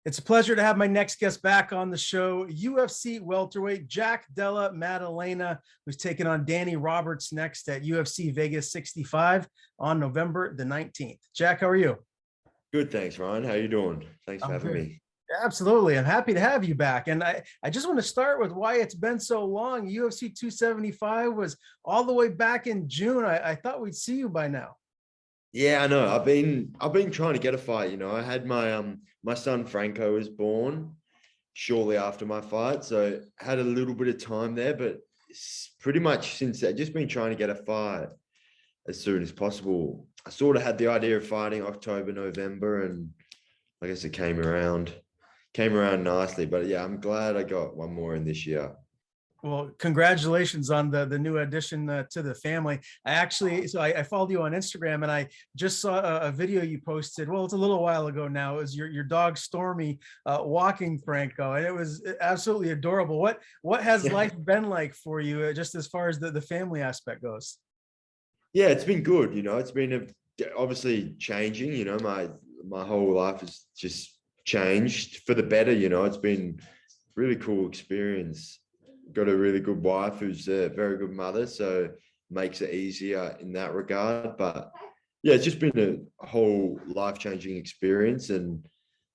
It's a pleasure to have my next guest back on the show, UFC welterweight Jack Della Maddalena, who's taking on Danny Roberts next at UFC Vegas 65 on November the 19th. Jack, how are you? Good, thanks, Ryan. How you doing? Thanks for I'm having good. me. Absolutely. I'm happy to have you back. And I just want to start with why it's been so long. UFC 275 was all the way back in June. I thought we'd see you by now. Yeah, I know. I've been trying to get a fight. I had my son Franco was born shortly after my fight, so had a little bit of time there, but pretty much since that, just been trying to get a fight as soon as possible. I sort of had the idea of fighting October, November, and I guess it came around nicely. But yeah, I'm glad I got one more in this year. Well, congratulations on the new addition to the family. I followed you on Instagram, and I just saw a video you posted. Well, it's a little while ago now. It was your dog Stormy walking Franco, and it was absolutely adorable. What has life been like for you, just as far as the family aspect goes? Yeah, it's been good. It's been obviously changing. My whole life has just changed for the better. It's been really cool experience. Got a really good wife who's a very good mother, so makes it easier in that regard. But yeah, it's just been a whole life-changing experience and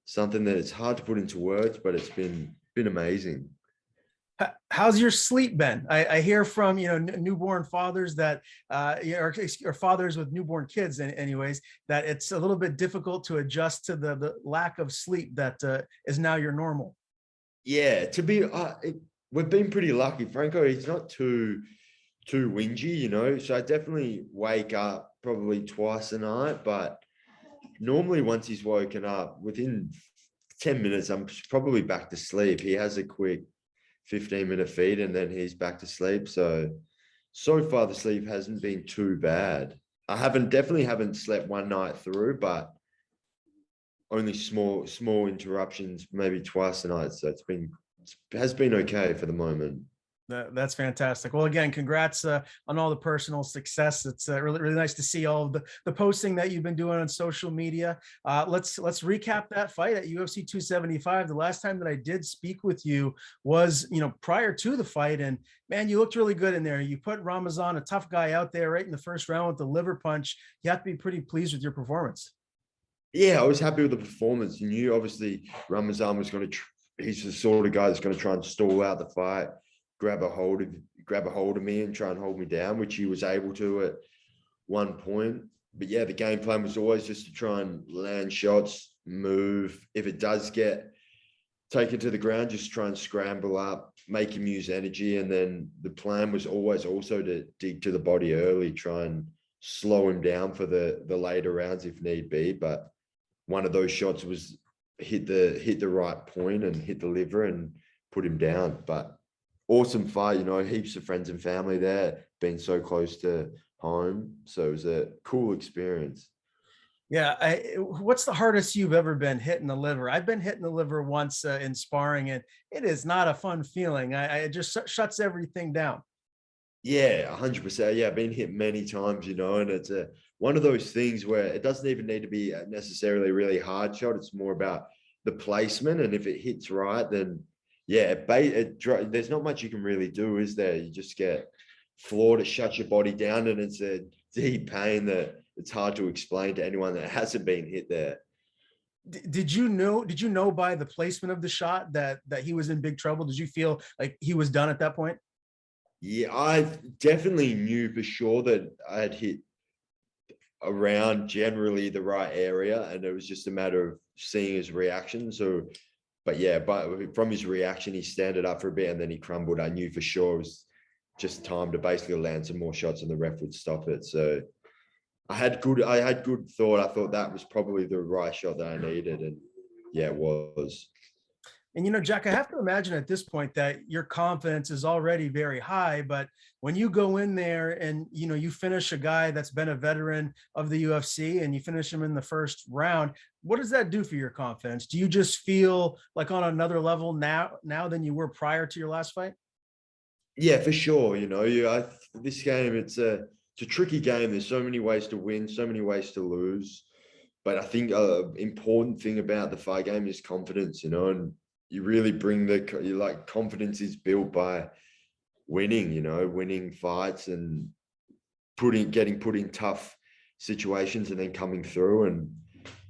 something that it's hard to put into words, but it's been amazing. How's your sleep been? I hear from newborn fathers that or fathers with newborn kids, anyways, that it's a little bit difficult to adjust to the lack of sleep that is now your normal. Yeah, we've been pretty lucky. Franco, he's not too whingy. So I definitely wake up probably twice a night, but normally once he's woken up, within 10 minutes, I'm probably back to sleep. He has a quick 15-minute feed and then he's back to sleep. So far the sleep hasn't been too bad. Definitely haven't slept one night through, but only small interruptions, maybe twice a night. So it has been okay for the moment. That's fantastic. Well, again, congrats on all the personal success. It's really nice to see all of the posting that you've been doing on social media. Let's recap that fight at UFC 275. The last time that I did speak with you was prior to the fight, and man, you looked really good in there. You put Ramazan, a tough guy, out there right in the first round with the liver punch. You have to be pretty pleased with your performance. Yeah, I was happy with the performance. You knew obviously Ramazan was going to. He's the sort of guy that's going to try and stall out the fight, grab a hold of me and try and hold me down, which he was able to at one point. But yeah, the game plan was always just to try and land shots, move. If it does take it to the ground, just try and scramble up, make him use energy. And then the plan was always also to dig to the body early, try and slow him down for the later rounds if need be. But one of those shots was hit the right point and hit the liver and put him down. But awesome fight, heaps of friends and family there, being so close to home. So it was a cool experience. Yeah. What's the hardest you've ever been hit in the liver? I've been hit in the liver once in sparring, and it is not a fun feeling. It just shuts everything down. Yeah, 100%. Yeah, I've been hit many times, and it's one of those things where it doesn't even need to be necessarily a really hard shot. It's more about the placement, and if it hits right, then yeah, there's not much you can really do, is there? You just get floored. It shuts your body down, and it's a deep pain that it's hard to explain to anyone that hasn't been hit there. Did you know by the placement of the shot that he was in big trouble? Did you feel like he was done at that point? Yeah, I definitely knew for sure that I had hit around generally the right area, and it was just a matter of seeing his reaction. But yeah, but from his reaction, he standed up for a bit and then he crumbled. I knew for sure it was just time to basically land some more shots and the ref would stop it. So I had good thought. I thought that was probably the right shot that I needed, and yeah, it was. And Jack, I have to imagine at this point that your confidence is already very high, but when you go in there and you finish a guy that's been a veteran of the UFC and you finish him in the first round, what does that do for your confidence? Do you just feel like on another level now than you were prior to your last fight? Yeah, for sure. This game, it's a tricky game. There's so many ways to win, so many ways to lose. But I think important thing about the fight game is confidence, and you really bring confidence is built by winning, winning fights and getting put in tough situations and then coming through. And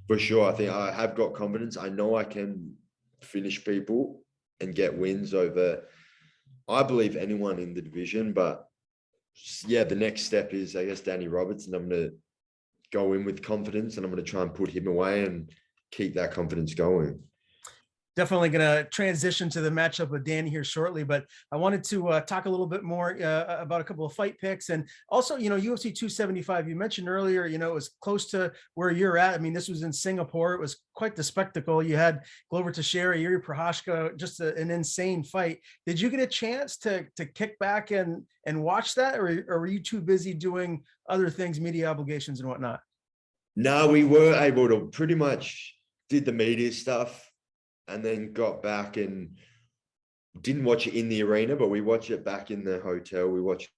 for sure, I think I have got confidence. I know I can finish people and get wins over, I believe, anyone in the division. But yeah, the next step is, I guess, Danny Roberts, and I'm going to go in with confidence, and I'm going to try and put him away and keep that confidence going. Definitely going to transition to the matchup with Danny here shortly, but I wanted to talk a little bit more about a couple of fight picks, and also, UFC 275. You mentioned earlier, it was close to where you're at. I mean, this was in Singapore. It was quite the spectacle. You had Glover Teixeira, Yuri Prochazka, just an insane fight. Did you get a chance to kick back and watch that, or were you too busy doing other things, media obligations and whatnot? No, we were able to pretty much did the media stuff, and then got back and didn't watch it in the arena, but we watched it back in the hotel. We watched.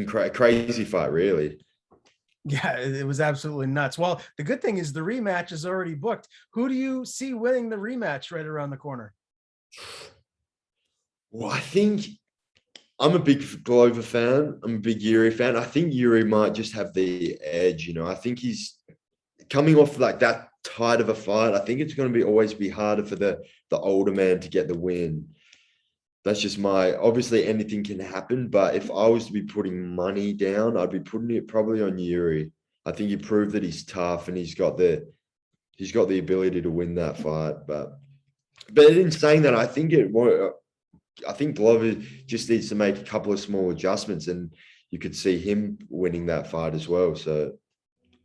Crazy fight, really. Yeah, it was absolutely nuts. Well, the good thing is the rematch is already booked. Who do you see winning the rematch right around the corner? Well, I think I'm a big Glover fan. I'm a big Yuri fan. I think Yuri might just have the edge. I think he's coming off like that tight of a fight. I think it's going to always be harder for the older man to get the win. That's just obviously anything can happen. But if I was to be putting money down, I'd be putting it probably on Yuri. I think he proved that he's tough and he's got the ability to win that fight. But in saying that, I think Glover just needs to make a couple of small adjustments, and you could see him winning that fight as well. So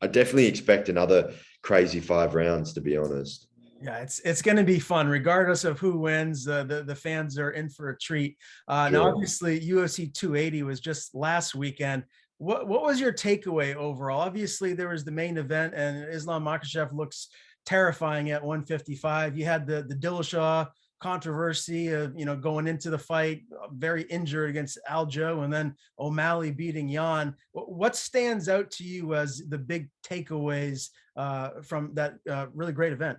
I definitely expect another crazy 5 rounds, to be honest. Yeah, it's going to be fun, regardless of who wins. The fans are in for a treat. Sure. Now, obviously, UFC 280 was just last weekend. What was your takeaway overall? Obviously, there was the main event, and Islam Makhachev looks terrifying at 155. You had the Dillashaw controversy of going into the fight very injured against Aljo, and then O'Malley beating Jan. What stands out to you as the big takeaways from that really great event?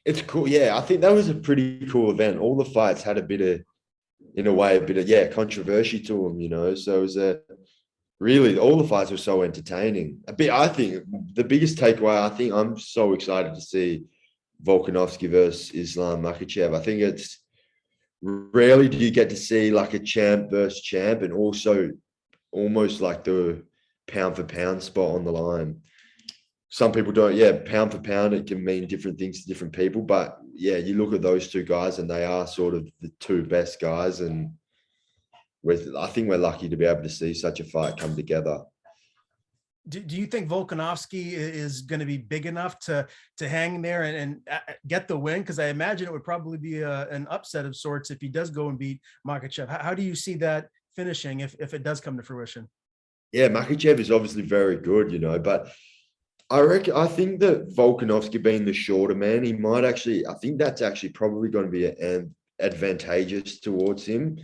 It's cool. Yeah, I think that was a pretty cool event. All the fights had a bit of controversy to them, so it was really, all the fights were so entertaining. I think the biggest takeaway, I'm so excited to see Volkanovski versus Islam Makhachev. I think it's rarely do you get to see like a champ versus champ, and also almost like the pound for pound spot on the line. Some people don't. Yeah, pound for pound, it can mean different things to different people. But yeah, you look at those two guys, and they are sort of the two best guys. And I think we're lucky to be able to see such a fight come together. Do you think Volkanovski is going to be big enough to hang there and get the win? Because I imagine it would probably be an upset of sorts if he does go and beat Makhachev. How do you see that finishing if it does come to fruition? Yeah, Makhachev is obviously very good, but I think that Volkanovski being the shorter man, I think that's actually probably going to be advantageous towards him,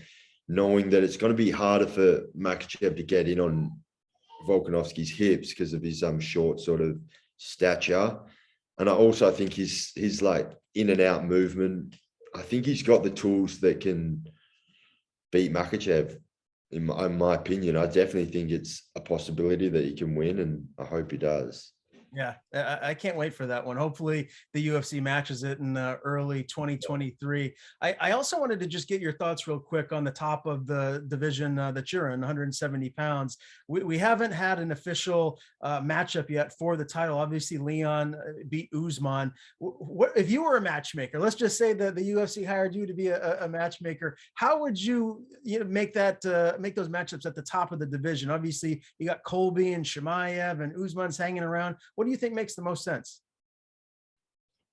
knowing that it's going to be harder for Makhachev to get in on Volkanovski's hips because of his short sort of stature. And I also think his like in and out movement, I think he's got the tools that can beat Makhachev. In my opinion, I definitely think it's a possibility that he can win, and I hope he does. Yeah, I can't wait for that one. Hopefully the UFC matches it in early 2023. I also wanted to just get your thoughts real quick on the top of the division that you're in, 170 pounds. We haven't had an official matchup yet for the title. Obviously, Leon beat Usman. What if you were a matchmaker? Let's just say that the UFC hired you to be a matchmaker. How would you make those matchups at the top of the division? Obviously, you got Colby and Chimaev and Usman's hanging around. What do you think makes the most sense?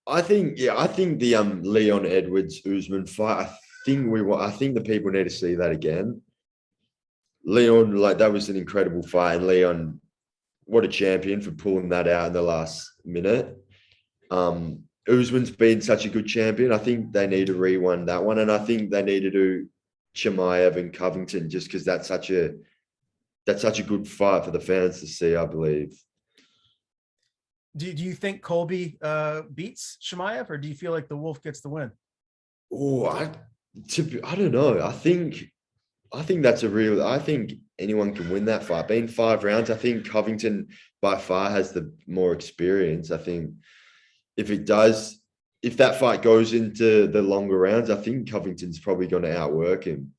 I think the Leon Edwards Usman fight, I think the people need to see that again. Leon, like, that was an incredible fight, and Leon, what a champion for pulling that out in the last minute. Usman's been such a good champion. I think they need to rewind that one, and I think they need to do Chimaev and Covington, just because that's such a that's such a good fight for the fans to see, I believe. Do you think Colby beats Chimaev, or do you feel like the Wolf gets the win? Oh, I don't know. I think that's a real. I think anyone can win that fight. Being 5 rounds, I think Covington by far has the more experience. I think if it does, if that fight goes into the longer rounds, I think Covington's probably going to outwork him.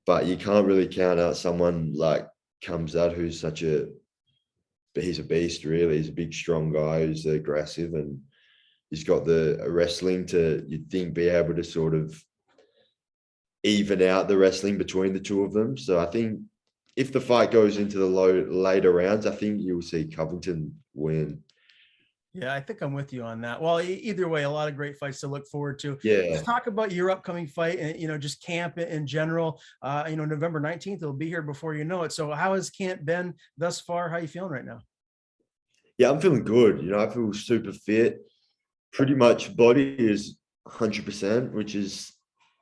But you can't really count out someone like Khamzat, who's such a, but he's a beast. Really, he's a big, strong guy who's aggressive, and he's got the wrestling to, you'd think, be able to sort of even out the wrestling between the two of them. So I think if the fight goes into the later rounds, I think you'll see Covington win. Yeah, I think I'm with you on that. Well, either way, a lot of great fights to look forward to. Yeah. Let's talk about your upcoming fight and, just camp in general. November 19th, it'll be here before you know it. So how has camp been thus far? How are you feeling right now? Yeah, I'm feeling good. I feel super fit. Pretty much body is 100%, which is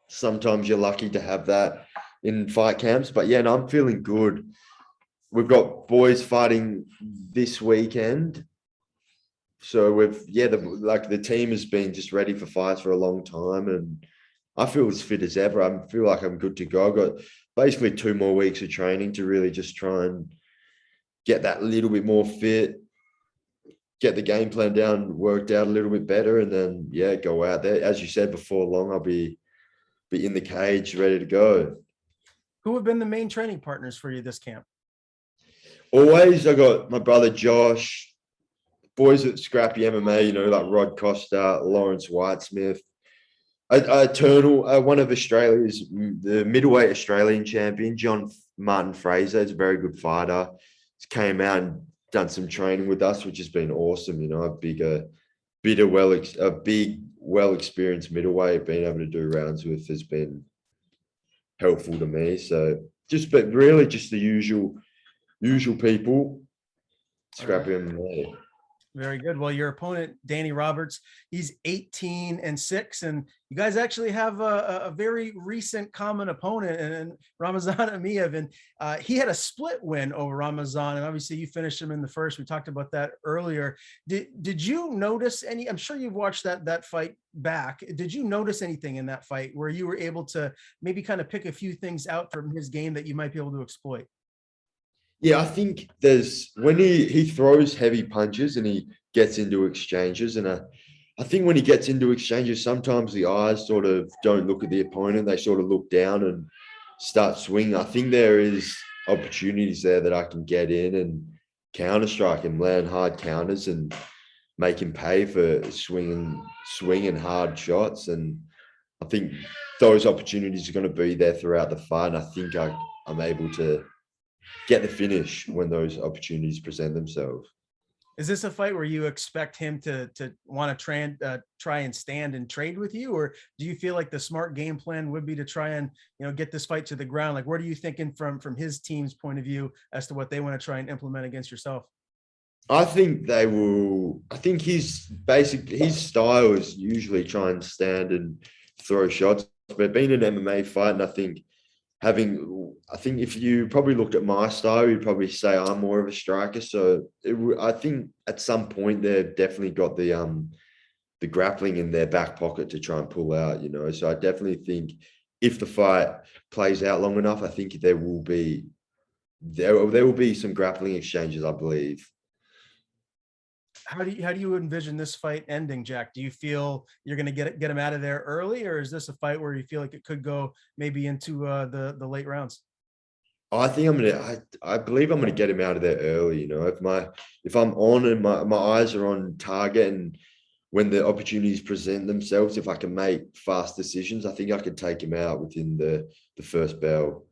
sometimes you're lucky to have that in fight camps. But yeah, no, I'm feeling good. We've got boys fighting this weekend. So the team has been just ready for fights for a long time, and I feel as fit as ever. I feel like I'm good to go. I've got basically 2 more weeks of training to really just try and get that little bit more fit, get the game plan down, worked out a little bit better, and then go out there. As you said, before long, I'll be in the cage, ready to go. Who have been the main training partners for you this camp? Always, I got my brother Josh, boys at Scrappy MMA, like Rod Costa, Lawrence Whitesmith, Eternal, one of Australia's, the middleweight Australian champion, John Martin Fraser. Is a very good fighter. He came out and done some training with us, which has been awesome. A big, well-experienced middleweight, being able to do rounds with has been helpful to me. So but really just the usual people, Scrappy MMA. Very good. Well, your opponent, Danny Roberts, he's 18-6, and you guys actually have a very recent common opponent, and Ramazan Emeev, and he had a split win over Ramazan, and obviously you finished him in the first. We talked about that earlier. Did you notice any? I'm sure you've watched that fight back. Did you notice anything in that fight where you were able to maybe kind of pick a few things out from his game that you might be able to exploit? Yeah, I think there's when he throws heavy punches and he gets into exchanges, and I think when he gets into exchanges, sometimes the eyes sort of don't look at the opponent; they sort of look down and start swinging. I think there is opportunities there that I can get in and counter strike and land hard counters and make him pay for swinging hard shots. And I think those opportunities are going to be there throughout the fight. And I think I'm able to get the finish when those opportunities present themselves. Is this a fight where you expect him to want to try and stand and trade with you, or do you feel like the smart game plan would be to try and get this fight to the ground? Like, what are you thinking from his team's point of view as to what they want to try and implement against yourself? I think they will. I think his style is usually try and stand and throw shots, but being an MMA fight, and I think if you probably looked at my style, you'd probably say I'm more of a striker. So I think at some point they've definitely got the grappling in their back pocket to try and pull out, So I definitely think if the fight plays out long enough, I think there will be some grappling exchanges, I believe. How do you envision this fight ending, Jack? Do you feel you're going to get him out of there early, or is this a fight where you feel like it could go maybe into the late rounds? I think I believe I'm gonna get him out of there early. If I'm on and my eyes are on target, and when the opportunities present themselves, if I can make fast decisions, I think I could take him out within the first bell.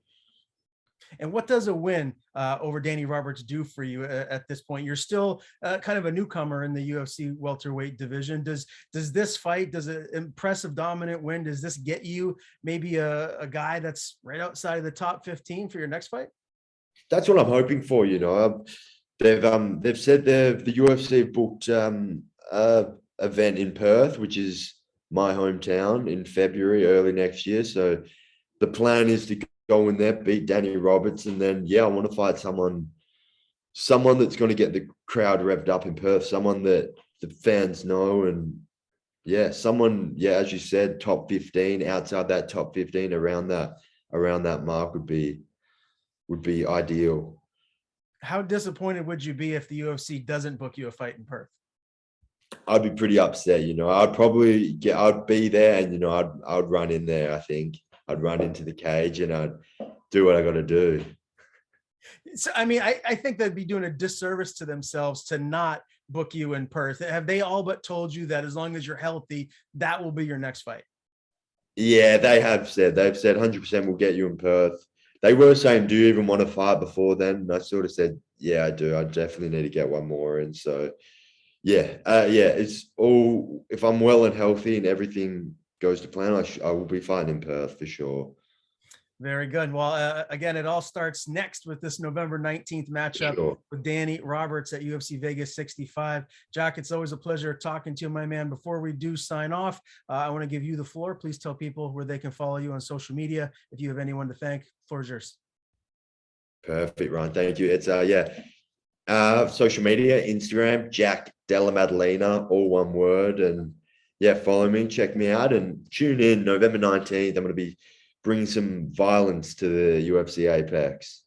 And what does a win over Danny Roberts do for you at this point? You're still kind of a newcomer in the UFC welterweight division. Does this fight, does an impressive dominant win, does this get you maybe a guy that's right outside of the top 15 for your next fight? That's what I'm hoping for. They've said the UFC booked event in Perth, which is my hometown, in February, early next year. So the plan is to go in there, beat Danny Roberts, and then I want to fight someone that's going to get the crowd revved up in Perth, someone that the fans know, and someone, as you said, top 15, outside that top 15, around that mark would be ideal. How disappointed would you be if the UFC doesn't book you a fight in Perth? I'd be pretty upset. I'd be there, and I'd run in there. I think I'd run into the cage and I'd do what I got to do. So, I mean, I think they'd be doing a disservice to themselves to not book you in Perth. Have they all but told you that as long as you're healthy, that will be your next fight? Yeah, they've said 100% we'll get you in Perth. They were saying, do you even want to fight before then? And I sort of said, yeah, I do. I definitely need to get one more in. So it's all, if I'm well and healthy and everything goes to plan, I will be fighting in Perth for sure. Very good. Well, again, it all starts next with this November 19th matchup with Danny Roberts at UFC Vegas 65. Jack, it's always a pleasure talking to you, my man. Before we do sign off, I want to give you the floor. Please tell people where they can follow you on social media. If you have anyone to thank, floor is yours. Perfect, Ryan. Thank you. It's social media, Instagram, Jack Della Maddalena, all one word. And follow me, check me out, and tune in November 19th. I'm going to be bringing some violence to the UFC Apex.